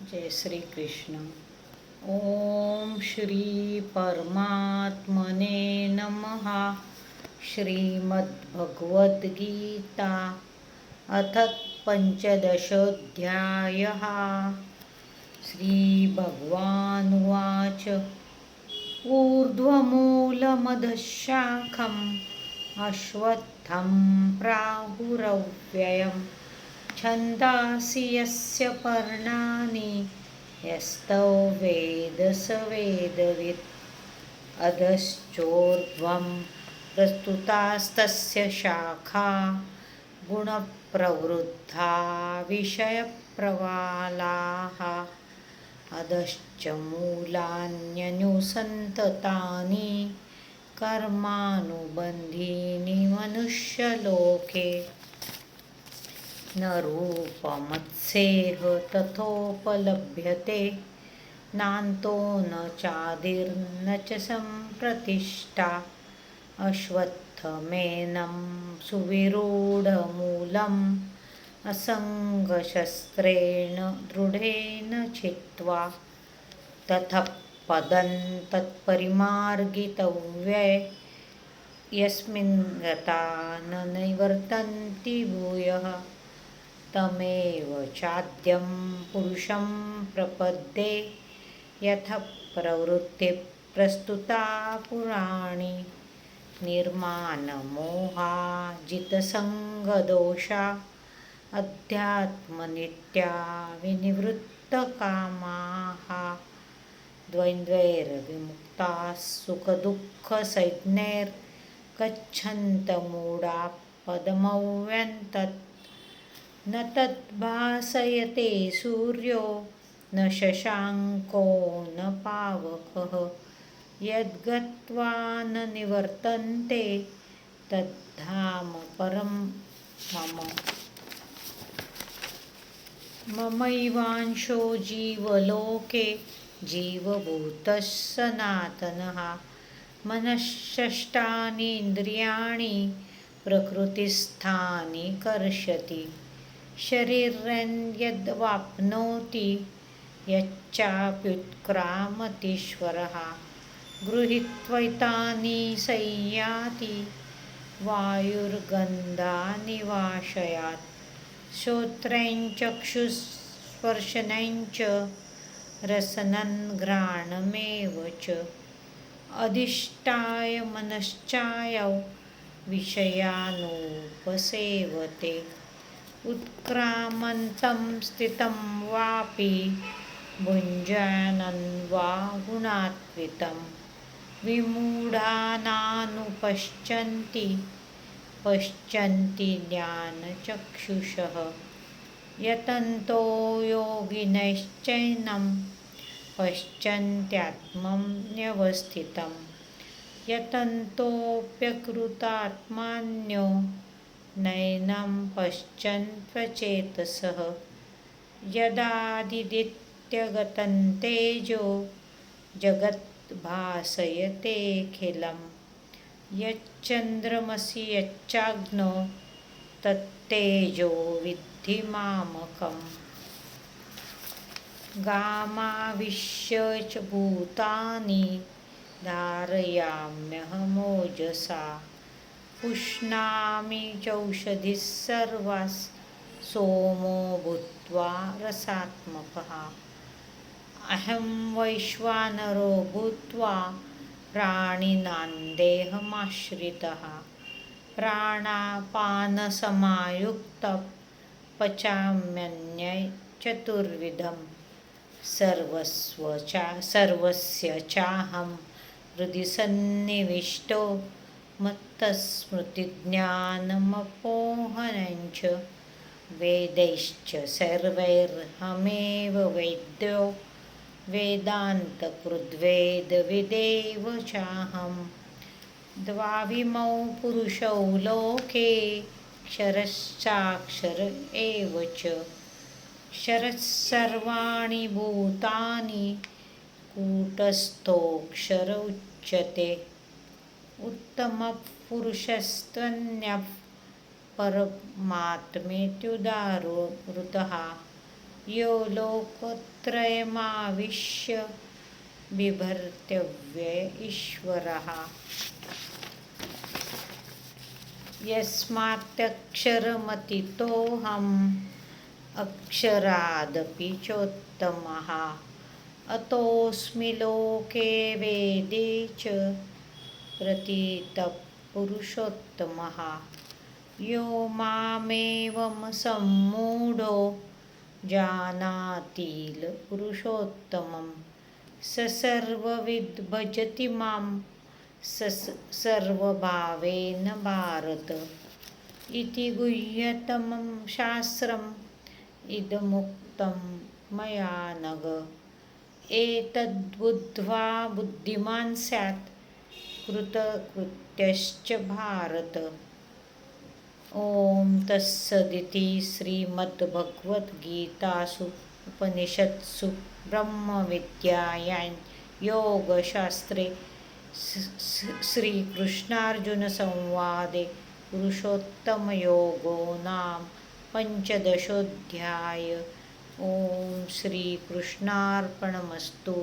जय श्री कृष्ण. ओम श्री परमात्मने नमः. श्रीमद्भगवद्गीता अथ पंचदशोऽध्यायः. श्रीभगवानुवाच ऊर्ध्वमूलमधःशाखम् अश्वत्थं प्राहुरव्ययम् छन्दांसि यस्य पर्णानि यस्तौ वेद स वेदवित्. अधश्चोर्ध्वं प्रस्तुतास्तस्य शाखा गुणप्रवृद्धा विषयप्रवालाः. अधश्च मूलान्यनुसन्ततानि कर्मानुबन्धीनि मनुष्यलोके. न रूपमत्सेह तथोपलभ्यते नान्तो न चादिर्न च सम्प्रतिष्ठा. अश्वत्थमेनं सुविरूढमूलम् असङ्गशस्त्रेण दृढेन छित्त्वा. ततः पदं तत्परिमार्गितव्ये यस्मिन् गता न निवर्तन्ति भूयः. तमेव चाद्यं पुरुषं प्रपद्ये यतः प्रवृत्तिः प्रस्तुता पुराणी. निर्मानमोहाजितसङ्गदोषा अध्यात्मनित्या विनिवृत्तकामाः. द्वन्द्वैर्विमुक्ताः सुखदुःखसञ्ज्ञैर्गच्छन्तमूढाः पदमव्यन्तत्. न तद्भासयते सूर्यो न शशाङ्को न पावकः. यद्गत्वा न निवर्तन्ते तद्धाम परं मम. ममैवांशो जीवलोके जीवभूतः सनातनः. मनःषष्ठानीन्द्रियाणि प्रकृतिस्थानि कर्षति. शरीरं यद्वाप्नोति यच्चाप्युत्क्रामतीश्वरः. गृहीत्वैतानि संयाति वायुर्गन्धानि वाशयात्. श्रोत्रं चक्षुस्पर्शनं च रसनं घ्राणमेव च. अधिष्ठाय मनश्चायौ विषयानुपसेवते. उत्क्रामन्तं स्थितं वापि भुञ्जानं वा गुणान्वितं. विमूढानानुपश्यन्ति पश्यन्ति ज्ञानचक्षुषः. यतन्तो योगिनश्चैनं पश्यन्त्यात्मन्यवस्थितं. यतन्तोऽप्यकृतात्मानो नैनं पश्यन्त्वचेतसः. यदादित्यगतं तेजो जगद्भासयतेऽखिलं. यच्चन्द्रमसि यच्चाग्नौ तत्तेजो विद्धि मामकम्. गामाविश्य च भूतानि धारयाम्यहमोजसा. पुष्णामि चौषधिः सर्वाः सोमो भूत्वा रसात्मकः. अहं वैश्वानरो भूत्वा प्राणिनां देहमाश्रितः. प्राणापानसमायुक्तः पचाम्यन्नं चतुर्विधं. सर्वस्य चाहं हृदि सन्निविष्टो मत्तस्मृतिज्ञानमपोहनं च. वेदैश्च सर्वैरहमेव वेद्यो वेदान्तकृद्वेदविदेव चाहं. द्वाविमौ पुरुषौ लोके क्षरश्चाक्षर एव च. क्षरः सर्वाणि भूतानि कूटस्थोऽक्षर उच्यते. उत्तमपुरुषस्त्वन्यः परमात्मेत्युदाहृतः. यो लोकत्रयमाविश्य बिभर्त्यव्यय ईश्वरः यस्मात्क्षरमतीतोऽहम् अक्षरादपि चोत्तमः अतोऽस्मि लोके वेदे च प्रथितः पुरुषोत्तमः यो मामेवं सम्मूढो जानातील पुरुषोत्तमं स सर्वविद् भजति मां सर्वभावेन भारत इति गुह्यतमं शास्त्रम् इदमुक्तं मया नघ एतद्बुद्ध्वा बुद्धिमान् स्यात् कृतकृत्यश्च भारत। ओम तत्सदिति श्रीमद्भगवद्गीतासु उपनिषत्सु ब्रह्मविद्यायां योगशास्त्रे श्रीकृष्णार्जुनसंवादे पुरुषोत्तमयोगो नाम पंचदशोऽध्याय। ओम श्रीकृष्णार्पणमस्तु।